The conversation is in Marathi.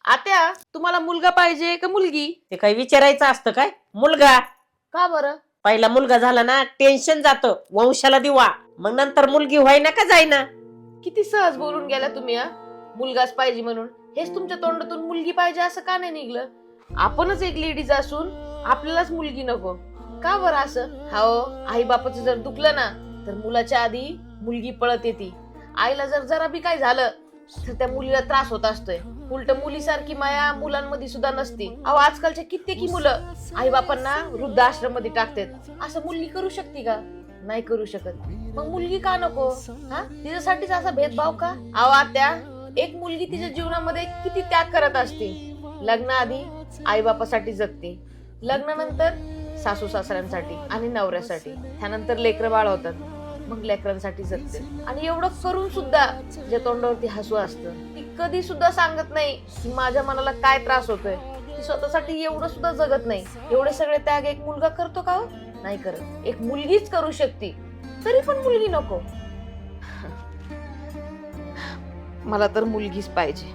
आत्या, तुम्हाला मुलगा पाहिजे का मुलगी? ते काही विचारायचं असतं काय? मुलगा. का बरं? पहिला मुलगा झाला ना टेन्शन जातं, वंशाला दिवा. मग नंतर मुलगी व्हायना का जाईना. किती सहज बोलून गेला तुम्ही. मुलगाच पाहिजे म्हणून. हेच तुमच्या तोंडातून मुलगी पाहिजे असं का नाही निघलं? आपणच एक लेडीज असून आपल्यालाच मुलगी नको का बरं असं? हो, आई बापाचं जर दुखलं ना तर मुलाच्या आधी मुलगी पळत येते. आईला जर जरा बी काय झालं तर त्या मुलीला त्रास होत असतोय. उलट मुलीसारखी माया मुलांमध्ये सुद्धा नसती. अहो, आजकालच्या कित्येकी मुलं आई बापांना वृद्धाश्रम मध्ये टाकतात. असं मुलगी करू शकते का? नाही करू शकत. मग मुलगी का नको? तिच्यासाठीच असा भेदभाव का? अहो आत्या, एक मुलगी तिच्या जीवनामध्ये किती त्याग करत असते. लग्नाआधी आई बापासाठी जगते, लग्नानंतर सासू सासऱ्यांसाठी आणि नवऱ्यासाठी, त्यानंतर लेकरं बाळ होतात, मग लेकरांसाठी जगते. आणि एवढं करून सुद्धा जे तोंडावरती हसू असतं, ती कधी सुद्धा सांगत नाही की माझ्या मनाला काय त्रास होतोय. ती स्वतःसाठी एवढं सुद्धा जगत नाही. एवढे सगळे त्याग एक मुलगा करतो का? नाही करत. एक मुलगीच करू शकते, तरी पण मुलगी नको. मला तर मुलगीच पाहिजे.